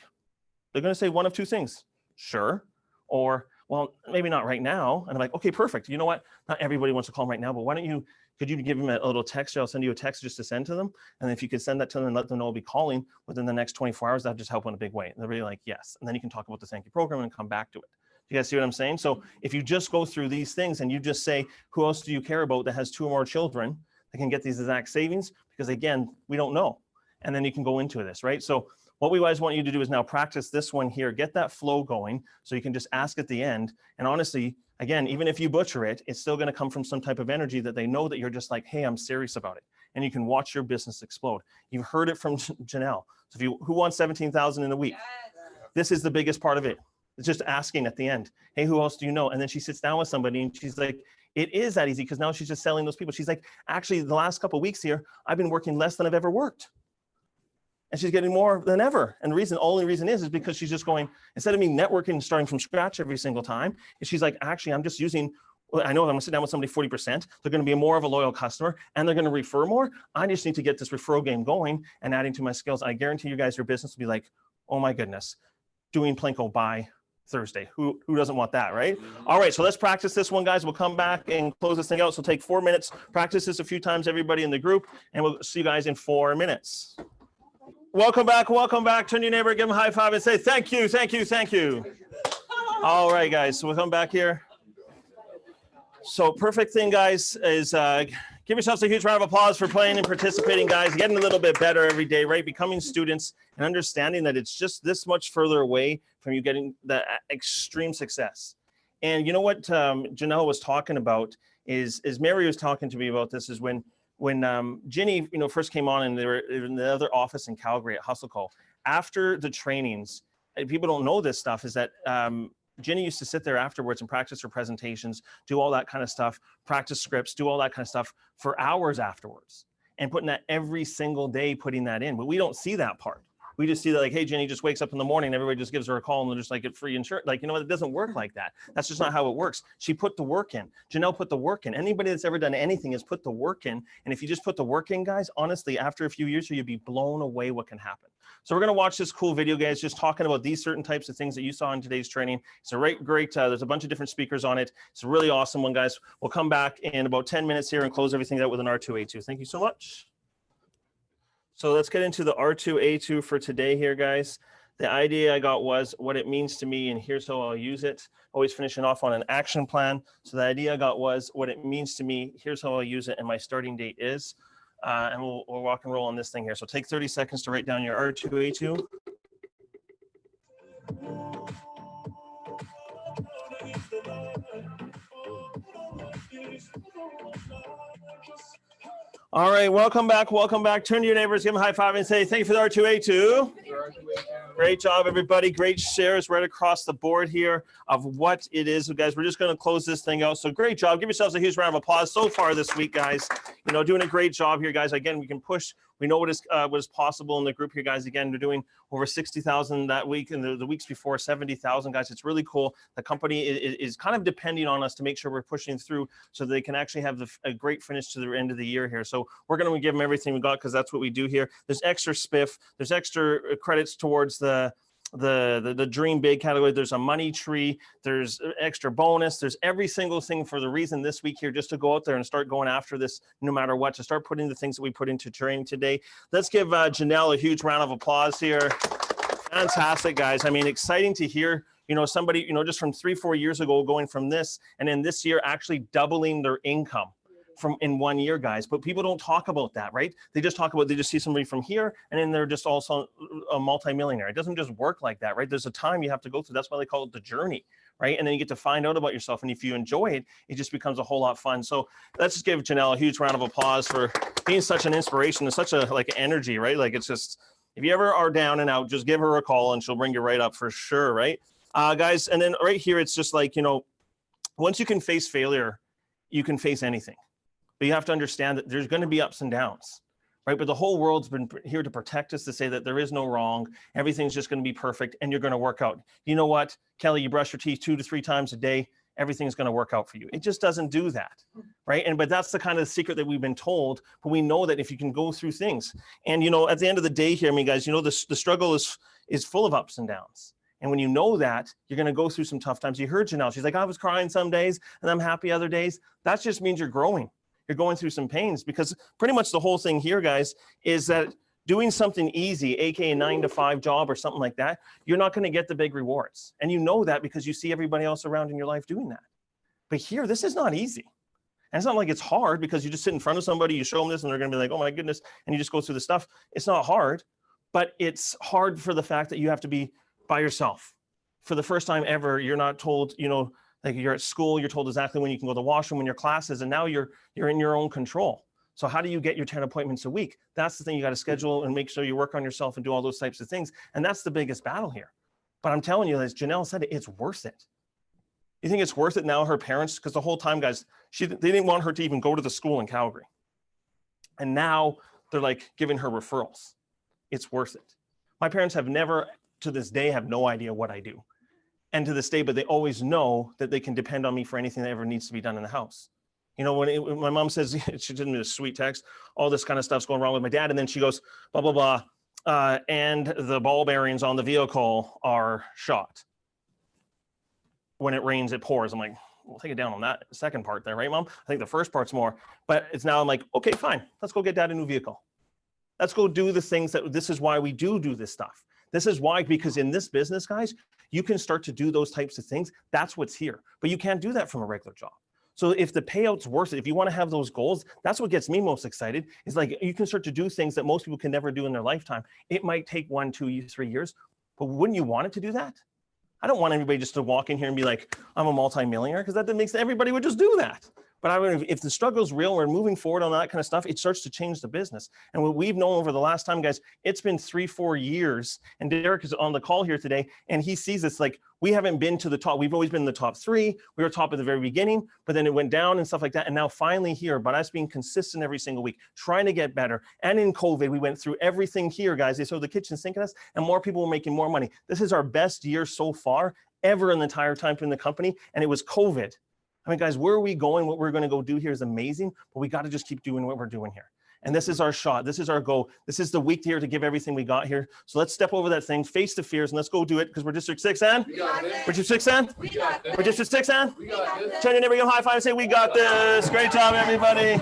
they're going to say one of two things. Sure. Or, well, maybe not right now. And I'm like, okay, perfect. You know what? Not everybody wants to call them right now, but why don't you, could you give them a little text? I'll send you a text just to send to them. And if you could send that to them and let them know I'll be calling within the next 24 hours, that'd just help in a big way. And they're really like, yes. And then you can talk about the thank you program and come back to it. You guys see what I'm saying? So if you just go through these things and you just say, who else do you care about that has 2 or more children that can get these exact savings? Because again, we don't know. And then you can go into this, right? So what we always want you to do is now practice this one here, get that flow going so you can just ask at the end. And honestly, again, even if you butcher it, it's still going to come from some type of energy that they know that you're just like, hey, I'm serious about it. And you can watch your business explode. You've heard it from Janelle. So who wants 17,000 in a week? This is the biggest part of it. It's just asking at the end, hey, who else do you know? And then she sits down with somebody and she's like, it is that easy because now she's just selling those people. She's like, actually, the last couple of weeks here, I've been working less than I've ever worked. And she's getting more than ever. And the only reason is because she's just going, instead of me networking and starting from scratch every single time, she's like, actually, I'm just using, I know if I'm gonna sit down with somebody 40%, they're gonna be more of a loyal customer and they're gonna refer more. I just need to get this referral game going and adding to my skills. I guarantee you guys, your business will be like, oh my goodness, doing Plinko by Thursday. Who doesn't want that, right? All right, so let's practice this one, guys. We'll come back and close this thing out. So take 4 minutes, practice this a few times, everybody in the group, and we'll see you guys in 4 minutes. Welcome back. Turn to your neighbor, give them a high five and say, thank you, thank you, thank you. All right, guys, so we'll come back here. So perfect thing, guys, is give yourselves a huge round of applause for playing and participating, guys, getting a little bit better every day, right? Becoming students and understanding that it's just this much further away from you getting the extreme success. And you know what Janelle was talking about is Mary was talking to me about this is when Ginny, first came on and they were in the other office in Calgary at HustleCo. After the trainings, and people don't know this stuff, is that Ginny used to sit there afterwards and practice her presentations, do all that kind of stuff, practice scripts, do all that kind of stuff for hours afterwards, and putting that every single day, putting that in. But we don't see that part. We just see that like, hey, Jenny just wakes up in the morning, everybody just gives her a call and they're just like, get free insurance. Like, it doesn't work like that. That's just not how it works. She put the work in. Janelle put the work in. Anybody that's ever done anything has put the work in. And if you just put the work in, guys, honestly, after a few years, you'll be blown away what can happen. So we're going to watch this cool video, guys, just talking about these certain types of things that you saw in today's training. It's a great, there's a bunch of different speakers on it. It's a really awesome one, guys. We'll come back in about 10 minutes here and close everything out with an R2A2. Thank you so much. So let's get into the R2A2 for today here, guys. The idea I got was what it means to me, and here's how I'll use it. Always finishing off on an action plan. So the idea I got was what it means to me, here's how I'll use it, and my starting date is. And we'll rock and roll on this thing here. So take 30 seconds to write down your R2A2. All right, welcome back. Welcome back. Turn to your neighbors, give them a high five and say, thank you for the R2A2. Great job, everybody. Great shares right across the board here of what it is. Guys, we're just going to close this thing out. So great job. Give yourselves a huge round of applause so far this week, guys. You know, doing a great job here, guys. Again, we can push. We know what is possible in the group here, guys. Again, they're doing over 60,000 that week, and the weeks before 70,000, guys. It's really cool. The company is kind of depending on us to make sure we're pushing through so they can actually have a great finish to the end of the year here. So we're going to give them everything we got because that's what we do here. There's extra spiff. There's extra credits towards the dream big category. There's a money tree. There's extra bonus. There's every single thing for the reason this week here, just to go out there and start going after this no matter what, to start putting the things that we put into training today. Let's give Janelle a huge round of applause here. Fantastic, guys. I mean, exciting to hear, you know, somebody, you know, just from 3-4 years ago going from this and then this year actually doubling their income from in 1 year, guys. But people don't talk about that, right? They just talk about, they just see somebody from here and then they're just also a multimillionaire. It doesn't just work like that, right? There's a time you have to go through. That's why they call it the journey, right? And then you get to find out about yourself. And if you enjoy it, it just becomes a whole lot of fun. So let's just give Janelle a huge round of applause for being such an inspiration and such a like energy, right? Like it's just, if you ever are down and out, just give her a call and she'll bring you right up for sure, right? Guys, and then right here, it's just like, you know, once you can face failure, you can face anything. But you have to understand that there's going to be ups and downs, right? But the whole world's been here to protect us, to say that there is no wrong. Everything's just going to be perfect and you're going to work out. You know what, Kelly, you brush your teeth 2 to 3 times a day. Everything's going to work out for you. It just doesn't do that, right? But that's the kind of secret that we've been told. But we know that if you can go through things, and you know, at the end of the day here, I mean, guys, you know, the struggle is full of ups and downs. And when you know that, you're going to go through some tough times. You heard Janelle. She's like, I was crying some days and I'm happy other days. That just means you're growing. You're going through some pains, because pretty much the whole thing here, guys, is that doing something easy, aka 9-to-5 job or something like that, you're not going to get the big rewards. And you know that because you see everybody else around in your life doing that. But here, this is not easy. And it's not like it's hard because you just sit in front of somebody, you show them this and they're going to be like, oh my goodness. And you just go through the stuff. It's not hard, but it's hard for the fact that you have to be by yourself. For the first time ever, you're not told, you know, like you're at school, you're told exactly when you can go to the washroom, when your classes, and now you're in your own control. So how do you get your 10 appointments a week? That's the thing you got to schedule and make sure you work on yourself and do all those types of things. And that's the biggest battle here. But I'm telling you, as Janelle said, it's worth it. You think it's worth it now, her parents, because the whole time, guys, they didn't want her to even go to the school in Calgary. And now they're like giving her referrals. It's worth it. My parents have never, to this day, have no idea what I do. And to this day, but they always know that they can depend on me for anything that ever needs to be done in the house. You know, when my mom says, she did me a sweet text, all this kind of stuff's going wrong with my dad. And then she goes, blah, blah, blah. And the ball bearings on the vehicle are shot. When it rains, it pours. I'm like, we'll take it down on that second part there, right, Mom? I think the first part's more. But it's now I'm like, okay, fine. Let's go get Dad a new vehicle. Let's go do the things that, this is why we do this stuff. This is why, because in this business, guys, you can start to do those types of things. That's what's here. But you can't do that from a regular job. So if the payout's worth it, if you want to have those goals, that's what gets me most excited. Is like you can start to do things that most people can never do in their lifetime. It might take 1, 2, 3 years, but wouldn't you want it to do that? I don't want everybody just to walk in here and be like, I'm a multimillionaire, because that makes everybody would just do that. But I mean, if the struggle is real, we're moving forward on that kind of stuff, it starts to change the business. And what we've known over the last time, guys, it's been 3-4 years. And Derek is on the call here today, and he sees this like, we haven't been to the top. We've always been in the top 3. We were top at the very beginning, but then it went down and stuff like that. And now finally here, but us being consistent every single week, trying to get better. And in COVID, we went through everything here, guys. They throw the kitchen sink at us, and more people were making more money. This is our best year so far ever in the entire time in the company. And it was COVID. I mean, guys, where are we going? What we're going to go do here is amazing, but we got to just keep doing what we're doing here. And this is our shot. This is our goal. This is the week here to give everything we got here. So let's step over that thing, face the fears, and let's go do it, because we're District 6, and? We're District 6, and? We're District 6, and? Turn your neighbor, give high five and say, we got this. Great job, everybody.